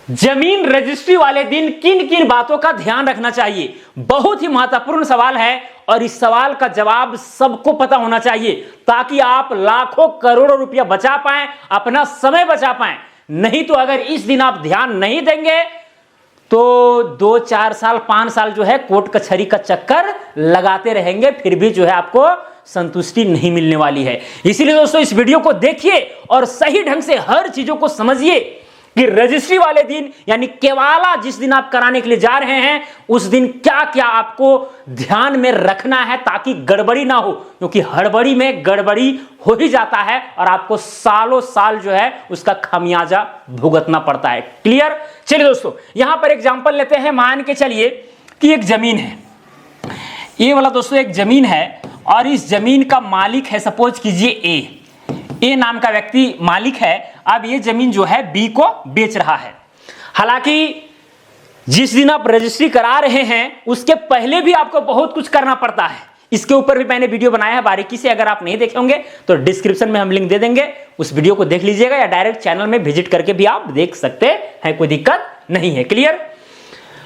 जमीन रजिस्ट्री वाले दिन किन किन बातों का ध्यान रखना चाहिए? बहुत ही महत्वपूर्ण सवाल है और इस सवाल का जवाब सबको पता होना चाहिए ताकि आप लाखों करोड़ों रुपया बचा पाएं, अपना समय बचा पाएं। नहीं तो अगर इस दिन आप ध्यान नहीं देंगे तो 2-4 साल 5 साल जो है कोर्ट कचहरी का चक्कर लगाते रहेंगे, फिर भी जो है आपको संतुष्टि नहीं मिलने वाली है। इसीलिए दोस्तों इस वीडियो को देखिए और सही ढंग से हर चीजों को समझिए कि रजिस्ट्री वाले दिन यानी केवाला जिस दिन आप कराने के लिए जा रहे हैं उस दिन क्या क्या आपको ध्यान में रखना है ताकि गड़बड़ी ना हो, क्योंकि हड़बड़ी में गड़बड़ी हो ही जाता है और आपको सालों साल जो है उसका खामियाजा भुगतना पड़ता है। क्लियर? चलिए दोस्तों यहां पर एग्जांपल लेते हैं। मान के चलिए कि एक जमीन है, ये वाला दोस्तों एक जमीन है और इस जमीन का मालिक है सपोज कीजिए ए नाम का व्यक्ति मालिक है। अब ये जमीन जो है बी को बेच रहा है। हालांकि जिस दिन आप रजिस्ट्री करा रहे हैं उसके पहले भी आपको बहुत कुछ करना पड़ता है। इसके ऊपर भी मैंने वीडियो बनाया है बारीकी से, अगर आप नहीं देखे होंगे तो डिस्क्रिप्शन में हम लिंक दे देंगे, उस वीडियो को देख लीजिएगा या डायरेक्ट चैनल में विजिट करके भी आप देख सकते हैं, कोई दिक्कत नहीं है। क्लियर?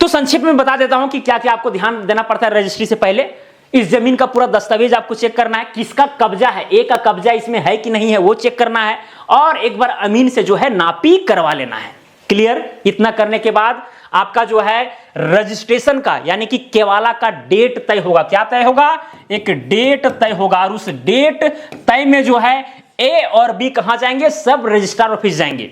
तो संक्षिप्त में बता देता हूं कि क्या क्या आपको ध्यान देना पड़ता है रजिस्ट्री से पहले। इस जमीन का पूरा दस्तावेज आपको चेक करना है, किसका कब्जा है, ए का कब्जा इसमें है कि नहीं है वो चेक करना है और एक बार अमीन से जो है नापी करवा लेना है। क्लियर? इतना करने के बाद आपका जो है रजिस्ट्रेशन का यानी कि केवाला का डेट तय होगा। क्या तय होगा? एक डेट तय होगा और उस डेट तय में जो है ए और बी कहां जाएंगे? सब रजिस्ट्रार ऑफिस जाएंगे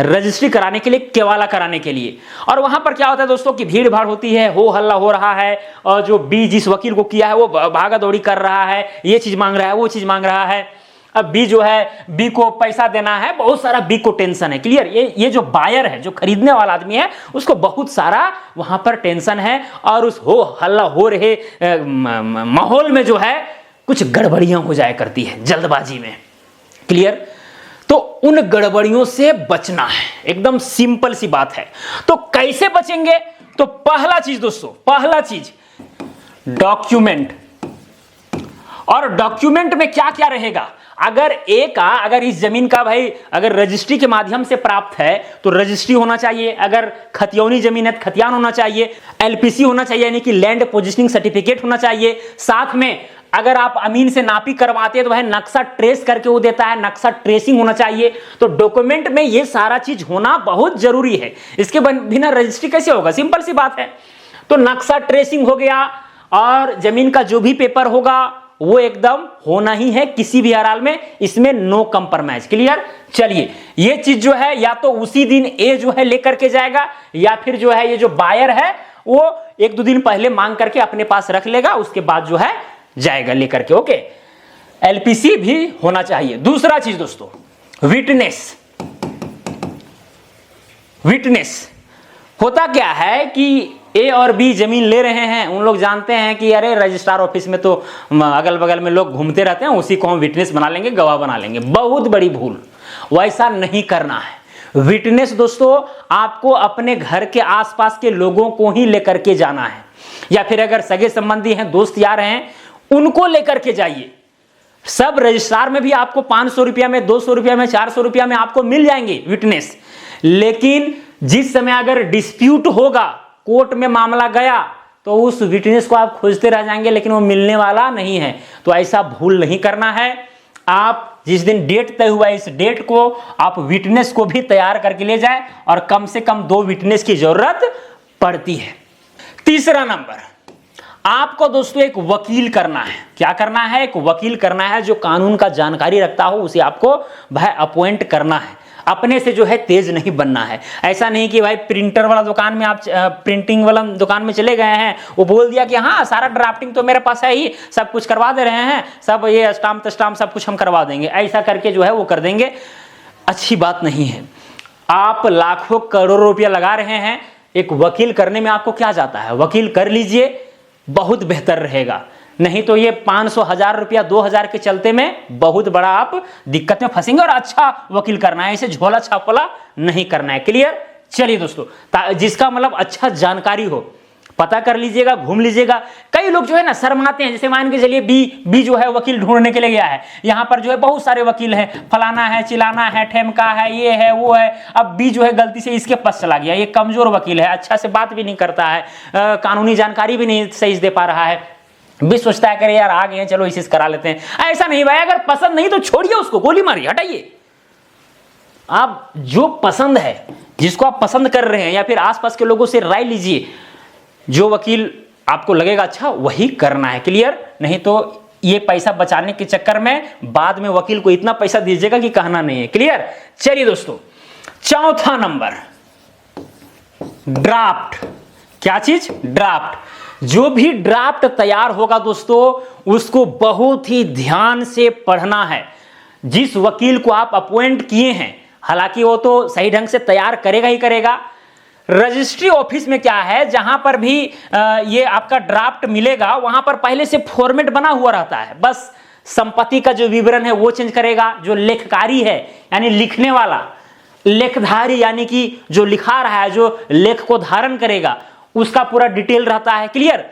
रजिस्ट्री कराने के लिए, केवाला कराने के लिए। और वहां पर क्या होता है दोस्तों कि भीड़ भाड़ होती है, हो हल्ला हो रहा है और जो बी जिस वकील को किया है वो भागा दौड़ी कर रहा है, ये चीज मांग रहा है वो चीज मांग रहा है। अब बी जो है बी को पैसा देना है, बहुत सारा बी को टेंशन है। क्लियर? ये जो बायर है, जो खरीदने वाला आदमी है, उसको बहुत सारा वहां पर टेंशन है और उस हो हल्ला हो रहे माहौल में जो है कुछ गड़बड़ियां हो जाया करती है जल्दबाजी में। क्लियर? तो उन गड़बड़ियों से बचना है, एकदम सिंपल सी बात है। तो कैसे बचेंगे? तो पहला चीज दोस्तों, पहला चीज डॉक्यूमेंट। और डॉक्यूमेंट में क्या क्या रहेगा? अगर इस जमीन का भाई अगर रजिस्ट्री के माध्यम से प्राप्त है तो रजिस्ट्री होना चाहिए, अगर खतियौनी जमीन है तो खतियान होना चाहिए, एलपीसी होना चाहिए यानी कि लैंड पोजीशनिंग सर्टिफिकेट होना चाहिए। साथ में अगर आप अमीन से नापी करवाते हैं तो वह नक्शा ट्रेस करके वो देता है, नक्शा ट्रेसिंग होना चाहिए। तो डॉक्यूमेंट में ये सारा चीज होना बहुत जरूरी है, इसके बिना रजिस्ट्री कैसे होगा? सिंपल सी बात है। तो नक्शा ट्रेसिंग हो गया और जमीन का जो भी पेपर होगा वो एकदम होना ही है किसी भी हाल में, इसमें नो कंप्रोमाइज। क्लियर? चलिए ये चीज जो है या तो उसी दिन ए जो है लेकर के जाएगा या फिर जो है ये जो बायर है वो 1-2 दिन पहले मांग करके अपने पास रख लेगा, उसके बाद जो है जाएगा लेकर के। ओके, एलपीसी भी होना चाहिए। दूसरा चीज दोस्तों विटनेस। विटनेस होता क्या है कि ए और बी जमीन ले रहे हैं, उन लोग जानते हैं कि अरे रजिस्ट्रार ऑफिस में तो अगल बगल में लोग घूमते रहते हैं, उसी को हम विटनेस बना लेंगे, गवाह बना लेंगे। बहुत बड़ी भूल, वैसा नहीं करना है। विटनेस दोस्तों आपको अपने घर के आसपास के लोगों को ही लेकर के जाना है, या फिर अगर सगे संबंधी हैं, दोस्त यार हैं, उनको लेकर के जाइए। सब रजिस्ट्रार में भी आपको 500 रुपया में, 200 रुपया में, 400 रुपया में आपको मिल जाएंगे विटनेस। लेकिन जिस समय अगर डिस्प्यूट होगा, कोर्ट में मामला गया, तो उस विटनेस को आप खोजते रह जाएंगे लेकिन वो मिलने वाला नहीं है। तो ऐसा भूल नहीं करना है। आप जिस दिन डेट तय हुआ है इस डेट को आप विटनेस को भी तैयार करके ले जाए और कम से कम 2 विटनेस की जरूरत पड़ती है। तीसरा नंबर, आपको दोस्तों एक वकील करना है। क्या करना है? एक वकील करना है जो कानून का जानकारी रखता हो, उसे आपको भाई अपॉइंट करना है। अपने से जो है तेज नहीं बनना है। ऐसा नहीं कि भाई प्रिंटर वाला दुकान में आप प्रिंटिंग वाला दुकान में चले गए हैं, वो बोल दिया कि हाँ सारा ड्राफ्टिंग तो मेरे पास है ही, सब कुछ करवा दे रहे हैं, सब ये स्टाम्प सब कुछ हम करवा देंगे, ऐसा करके जो है वो कर देंगे। अच्छी बात नहीं है। आप लाखों करोड़ों रुपया लगा रहे हैं, एक वकील करने में आपको क्या जाता है? वकील कर लीजिए, बहुत बेहतर रहेगा। नहीं तो ये 500, 1000 रुपया, 2000 के चलते में बहुत बड़ा आप दिक्कत में फंसेंगे। और अच्छा वकील करना है, इसे झोला छापला नहीं करना है। क्लियर? चलिए दोस्तों जिसका मतलब अच्छा जानकारी हो, पता कर लीजिएगा, घूम लीजिएगा। कई लोग जो है ना शर्माते हैं, जैसे मान के चलिए बी जो है वकील ढूंढने के लिए गया है, यहाँ पर जो है बहुत सारे वकील हैं, फलाना है, चिलाना है, ठेमका है, ये है, वो है। अब बी जो है गलती से इसके पास चला गया, ये कमजोर वकील है, अच्छा से बात भी नहीं करता है, कानूनी जानकारी भी नहीं सही से दे पा रहा है, भी सोचता है करे यार आ गए हैं चलो इसी से करा लेते हैं। ऐसा नहीं भाई, अगर पसंद नहीं तो छोड़िए उसको, गोली मारिए, हटाइए। आप जो पसंद है, जिसको आप पसंद कर रहे हैं, या फिर आसपास के लोगों से राय लीजिए, जो वकील आपको लगेगा अच्छा वही करना है। क्लियर? नहीं तो ये पैसा बचाने के चक्कर में बाद में वकील को इतना पैसा दीजिएगा कि कहना नहीं है। क्लियर? चलिए दोस्तों, चौथा नंबर ड्राफ्ट। क्या चीज? ड्राफ्ट। जो भी ड्राफ्ट तैयार होगा दोस्तों, उसको बहुत ही ध्यान से पढ़ना है। जिस वकील को आप अपॉइंट किए हैं, हालांकि वो तो सही ढंग से तैयार करेगा ही करेगा। रजिस्ट्री ऑफिस में क्या है, जहां पर भी ये आपका ड्राफ्ट मिलेगा, वहां पर पहले से फॉर्मेट बना हुआ रहता है, बस संपत्ति का जो विवरण है वो चेंज करेगा। जो लेखकारी है यानी लिखने वाला, लेखधारी यानी कि जो लिखा रहा है, जो लेख को धारण करेगा, उसका पूरा डिटेल रहता है। क्लियर?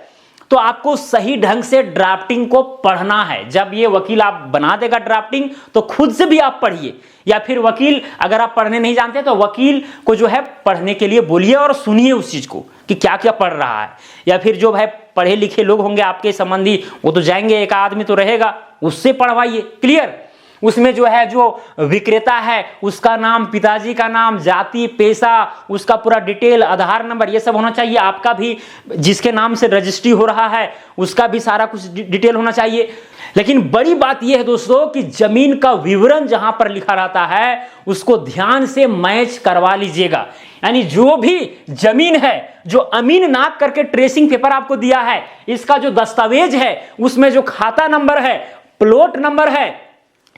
तो आपको सही ढंग से ड्राफ्टिंग को पढ़ना है। जब ये वकील आप बना देगा ड्राफ्टिंग, तो खुद से भी आप पढ़िए, या फिर वकील अगर आप पढ़ने नहीं जानते तो वकील को जो है पढ़ने के लिए बोलिए और सुनिए उस चीज को कि क्या क्या पढ़ रहा है। या फिर जो भाई पढ़े लिखे लोग होंगे आपके संबंधी, वो तो जाएंगे, एक आदमी तो रहेगा, उससे पढ़वाइए। क्लियर? उसमें जो है, जो विक्रेता है उसका नाम, पिताजी का नाम, जाति, पेशा, उसका पूरा डिटेल, आधार नंबर, ये सब होना चाहिए। आपका भी जिसके नाम से रजिस्ट्री हो रहा है उसका भी सारा कुछ डिटेल होना चाहिए। लेकिन बड़ी बात यह है दोस्तों कि जमीन का विवरण जहां पर लिखा रहता है उसको ध्यान से मैच करवा लीजिएगा। यानी जो भी जमीन है, जो अमीननाथ करके ट्रेसिंग पेपर आपको दिया है, इसका जो दस्तावेज है उसमें जो खाता नंबर है, प्लॉट नंबर है,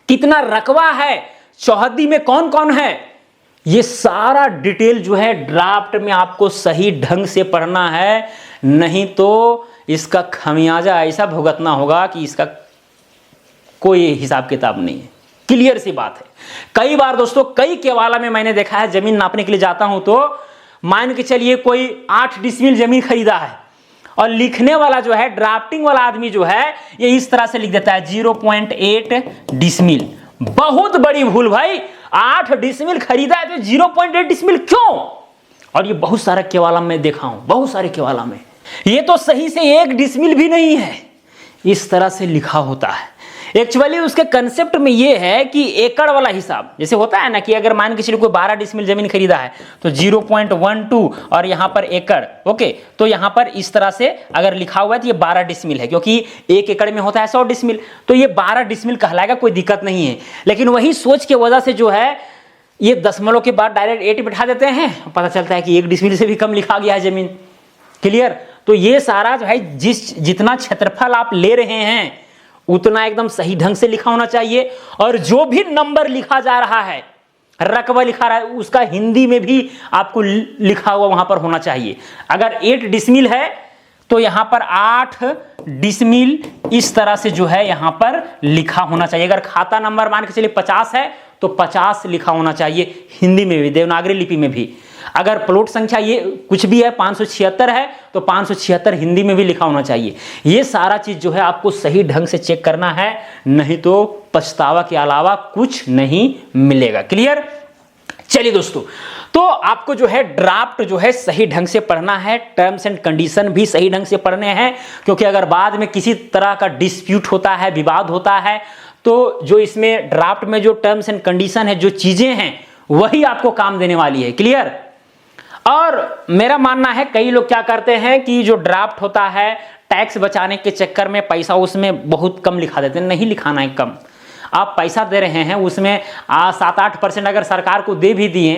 कितना रकबा है, चौहद्दी में कौन कौन है, ये सारा डिटेल जो है ड्राफ्ट में आपको सही ढंग से पढ़ना है। नहीं तो इसका खमियाजा ऐसा भुगतना होगा कि इसका कोई हिसाब किताब नहीं है। क्लियर सी बात है। कई बार दोस्तों, कई केवाला में मैंने देखा है, जमीन नापने के लिए जाता हूं तो मान के चलिए कोई 8 डिसमिल जमीन खरीदा है, और लिखने वाला जो है, ड्राफ्टिंग वाला आदमी जो है, ये इस तरह से लिख देता है 0.8 डिसमिल। बहुत बड़ी भूल भाई। 8 डिसमिल खरीदा है तो 0.8 डिसमिल क्यों? और ये बहुत सारे केवाला में देखा हूं, बहुत सारे केवाला में ये तो सही से 1 डिसमिल भी नहीं है, इस तरह से लिखा होता है। एक्चुअली उसके कंसेप्ट में ये है कि एकड़ वाला हिसाब जैसे होता है ना, कि अगर मान के चलिए कोई 12 डिसमिल जमीन खरीदा है तो 0.12 और यहाँ पर एकड़, ओके, तो यहाँ पर इस तरह से अगर लिखा हुआ है तो ये 12 डिसमिल है, क्योंकि 1 एकड़ में होता है 100 डिसमिल, तो ये 12 डिसमिल कहलाएगा, कोई दिक्कत नहीं है। लेकिन वही सोच के वजह से जो है ये दशमलव के बाद डायरेक्ट 8 बिठा देते हैं, पता चलता है कि 1 डिसमिल से भी कम लिखा गया है जमीन। क्लियर? तो ये सारा जो है, जितना क्षेत्रफल आप ले रहे हैं उतना एकदम सही ढंग से लिखा होना चाहिए। और जो भी नंबर लिखा जा रहा है, रकबा लिखा रहा है, उसका हिंदी में भी आपको लिखा हुआ वहां पर होना चाहिए। अगर 8 डिसमिल है तो यहां पर 8 डिसमिल इस तरह से जो है यहां पर लिखा होना चाहिए। अगर खाता नंबर मान के चलिए 50 है तो 50 लिखा होना चाहिए, हिंदी में भी, देवनागरी लिपि में भी। अगर प्लॉट संख्या ये कुछ भी है 576 है तो 576 हिंदी में भी लिखा होना चाहिए। ये सारा चीज जो है आपको सही ढंग से चेक करना है, नहीं तो पछतावा के अलावा कुछ नहीं मिलेगा। क्लियर? चलिए दोस्तों, तो आपको जो है ड्राफ्ट जो है सही ढंग से पढ़ना है, टर्म्स एंड कंडीशन भी सही ढंग से पढ़ने हैं, क्योंकि अगर बाद में किसी तरह का डिस्प्यूट होता है, विवाद होता है, तो जो इसमें ड्राफ्ट में जो टर्म्स एंड कंडीशन है, जो चीजें हैं, वही आपको काम देने वाली है। क्लियर? और मेरा मानना है कई लोग क्या करते हैं कि जो ड्राफ्ट होता है, टैक्स बचाने के चक्कर में पैसा उसमें बहुत कम लिखा देते हैं। नहीं लिखाना है कम, आप पैसा दे रहे हैं उसमें 7-8% अगर सरकार को दे भी दिए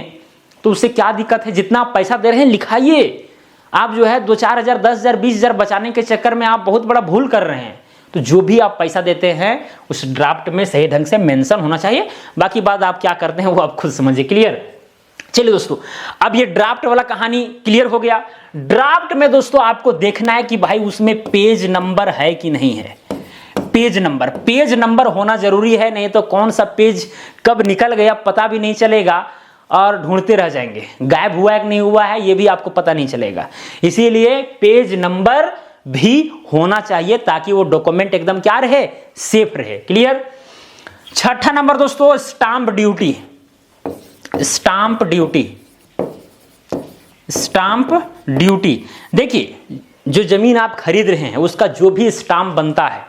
तो उससे क्या दिक्कत है? जितना आप पैसा दे रहे हैं लिखाइए। आप जो है 2-4 हज़ार, 10 हज़ार, 20 हज़ार बचाने के चक्कर में आप बहुत बड़ा भूल कर रहे हैं। तो जो भी आप पैसा देते हैं उस ड्राफ्ट में सही ढंग से मेंशन होना चाहिए। बाकी बात आप क्या करते हैं वो आप खुद समझिए। क्लियर? चलिए दोस्तों, अब ये ड्राफ्ट वाला कहानी क्लियर हो गया। ड्राफ्ट में दोस्तों आपको देखना है कि भाई उसमें पेज नंबर है कि नहीं है। पेज नंबर होना जरूरी है, नहीं तो कौन सा पेज कब निकल गया पता भी नहीं चलेगा। और ढूंढते रह जाएंगे, गायब हुआ है कि नहीं हुआ है ये भी आपको पता नहीं चलेगा। इसीलिए पेज नंबर भी होना चाहिए ताकि वो डॉक्यूमेंट एकदम क्या रहे, सेफ रहे। क्लियर। छठा नंबर दोस्तों, stamp duty. Stamp duty, stamp duty. देखिए जो जमीन आप खरीद रहे हैं उसका जो भी स्टाम्प बनता है,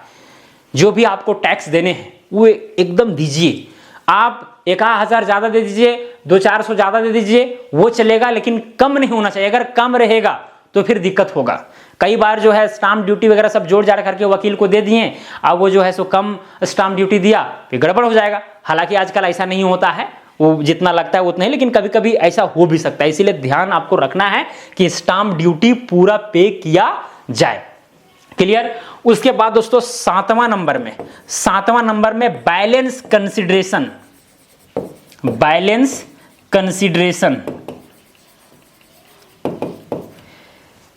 जो भी आपको टैक्स देने हैं वो एकदम दीजिए। आप 1,000 ज्यादा दे दीजिए, 200-400 ज्यादा दे दीजिए, वो चलेगा, लेकिन कम नहीं होना चाहिए। अगर कम रहेगा तो फिर दिक्कत होगा। कई बार जो है स्टाम्प ड्यूटी वगैरह सब जोड़ जाड़ करके वकील को दे दिए, अब वो जो है सो कम स्टाम्प ड्यूटी दिया, फिर गड़बड़ हो जाएगा। हालांकि आजकल ऐसा नहीं होता है, वो जितना लगता है उतना ही, लेकिन कभी कभी ऐसा हो भी सकता है। इसीलिए ध्यान आपको रखना है कि स्टाम्प ड्यूटी पूरा पे किया जाए। क्लियर। उसके बाद दोस्तों सातवां नंबर में बैलेंस कंसिडरेशन। बैलेंस कंसिडरेशन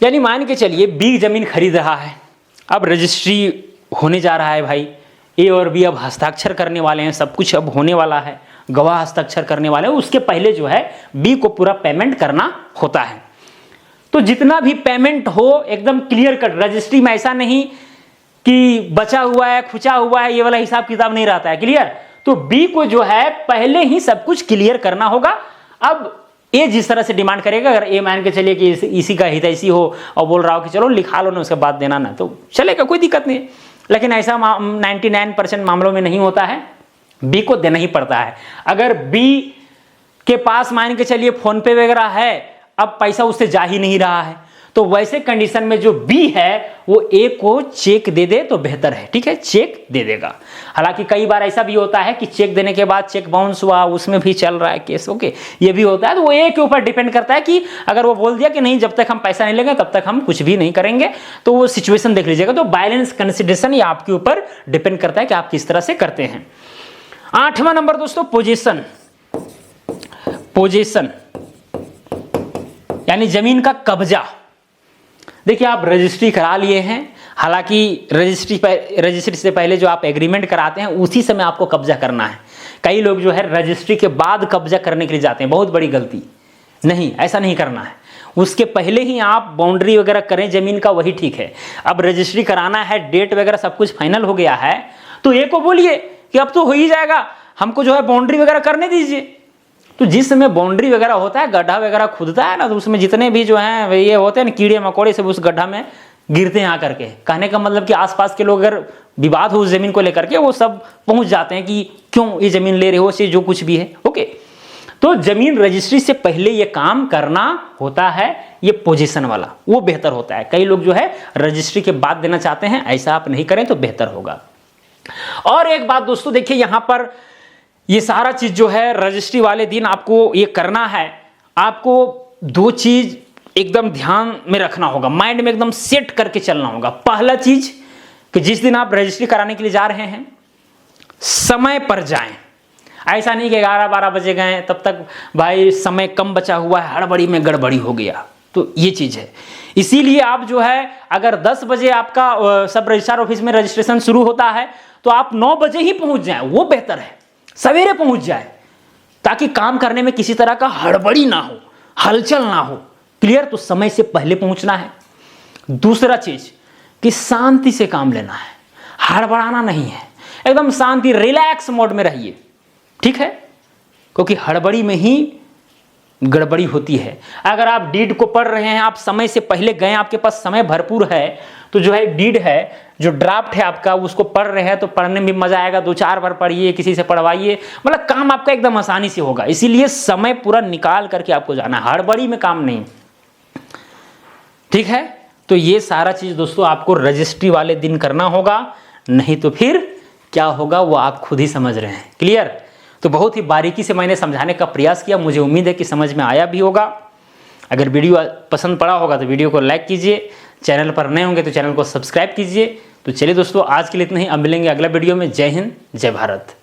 यानी मान के चलिए बी जमीन खरीद रहा है, अब रजिस्ट्री होने जा रहा है भाई, ए और बी अब हस्ताक्षर करने वाले हैं, सब कुछ अब होने वाला है, गवाह हस्ताक्षर करने वाले हैं। उसके पहले जो है बी को पूरा पेमेंट करना होता है। तो जितना भी पेमेंट हो एकदम क्लियर कट, रजिस्ट्री में ऐसा नहीं कि बचा हुआ है, खुचा हुआ है, ये वाला हिसाब किताब नहीं रहता है। क्लियर। तो बी को जो है पहले ही सब कुछ क्लियर करना होगा। अब ए जिस तरह से डिमांड करेगा, अगर ए मान के चलिए कि इसी का हितैषी हो और बोल रहा हो कि चलो लिखा लो ना उसके बाद देना ना, तो चलेगा, कोई दिक्कत नहीं। लेकिन ऐसा 99% मामलों में नहीं होता है, बी को देना ही पड़ता है। अगर बी के पास मान के चलिए फोन पे वगैरह है, अब पैसा उससे जा ही नहीं रहा है, तो वैसे कंडीशन में जो बी है वो ए को चेक दे दे तो बेहतर है। ठीक है, चेक दे देगा। हालांकि कई बार ऐसा भी होता है कि चेक देने के बाद चेक बाउंस हुआ, उसमें भी चल रहा है केस, ओके, ये भी होता है। तो वो ए के ऊपर डिपेंड करता है कि अगर वो बोल दिया कि नहीं जब तक हम पैसा नहीं लेंगे तब तक हम कुछ भी नहीं करेंगे, तो वो सिचुएशन देख लीजिएगा। तो बैलेंस कंसिडरेशन ये आपके ऊपर डिपेंड करता है कि आप किस तरह से करते हैं। आठवां नंबर दोस्तों पोजीशन। पोजीशन यानी जमीन का कब्जा। देखिए आप रजिस्ट्री करा लिए हैं, हालांकि रजिस्ट्री से पहले जो आप एग्रीमेंट कराते हैं उसी समय आपको कब्जा करना है। कई लोग जो है रजिस्ट्री के बाद कब्जा करने के लिए जाते हैं, बहुत बड़ी गलती। नहीं, ऐसा नहीं करना है, उसके पहले ही आप बाउंड्री वगैरह करें जमीन का, वही ठीक है। अब रजिस्ट्री कराना है, डेट वगैरह सब कुछ फाइनल हो गया है, तो ए को बोलिए कि अब तो हो ही जाएगा, हमको जो है बाउंड्री वगैरह करने दीजिए। तो जिस समय बाउंड्री वगैरह होता है, गड्ढा वगैरह खुदता है ना, तो उसमें जितने भी जो हैं ये होते हैं ना कीड़े मकोड़े, सब उस गड्ढा में गिरते हैं आकर के। कहने का मतलब कि आसपास के लोग अगर विवाद हो उस जमीन को लेकर के, वो सब पहुंच जाते हैं कि क्यों ये जमीन ले रहे हो, से जो कुछ भी है। ओके, तो जमीन रजिस्ट्री से पहले ये काम करना होता है, ये पोजीशन वाला वो बेहतर होता है। कई लोग जो है रजिस्ट्री के बाद देना चाहते हैं, ऐसा आप नहीं करें तो बेहतर होगा। और एक बात दोस्तों देखिए, यहां पर ये सारा चीज जो है रजिस्ट्री वाले दिन आपको ये करना है। आपको दो चीज एकदम ध्यान में रखना होगा, माइंड में एकदम सेट करके चलना होगा। पहला चीज कि जिस दिन आप रजिस्ट्री कराने के लिए जा रहे हैं समय पर जाएं। ऐसा नहीं कि 11-12 बजे गए, तब तक भाई समय कम बचा हुआ है, हड़बड़ी में गड़बड़ी हो गया, तो ये चीज है। इसीलिए आप जो है अगर 10 बजे आपका सब रजिस्ट्रार ऑफिस में रजिस्ट्रेशन शुरू होता है तो आप 9 बजे ही पहुंच जाएं, वो बेहतर है। सवेरे पहुंच जाए ताकि काम करने में किसी तरह का हड़बड़ी ना हो, हलचल ना हो। क्लियर। तो समय से पहले पहुंचना है। दूसरा चीज कि शांति से काम लेना है, हड़बड़ाना नहीं है, एकदम शांति रिलैक्स मोड में रहिए। ठीक है, क्योंकि हड़बड़ी में ही गड़बड़ी होती है। अगर आप डीड को पढ़ रहे हैं, आप समय से पहले गए, आपके पास समय भरपूर है, तो जो है डीड है, जो ड्राफ्ट है आपका, उसको पढ़ रहे हैं तो पढ़ने में मजा आएगा। 2-4 बार पढ़िए, किसी से पढ़वाइए, मतलब काम आपका एकदम आसानी से होगा। इसीलिए समय पूरा निकाल करके आपको जाना है, हड़बड़ी में काम नहीं। ठीक है, तो ये सारा चीज दोस्तों आपको रजिस्ट्री वाले दिन करना होगा, नहीं तो फिर क्या होगा वो आप खुद ही समझ रहे हैं। क्लियर। तो बहुत ही बारीकी से मैंने समझाने का प्रयास किया, मुझे उम्मीद है कि समझ में आया भी होगा। अगर वीडियो पसंद पड़ा होगा तो वीडियो को लाइक कीजिए, चैनल पर नए होंगे तो चैनल को सब्सक्राइब कीजिए। तो चलिए दोस्तों, आज के लिए इतना ही, अब मिलेंगे अगला वीडियो में। जय हिंद, जय भारत।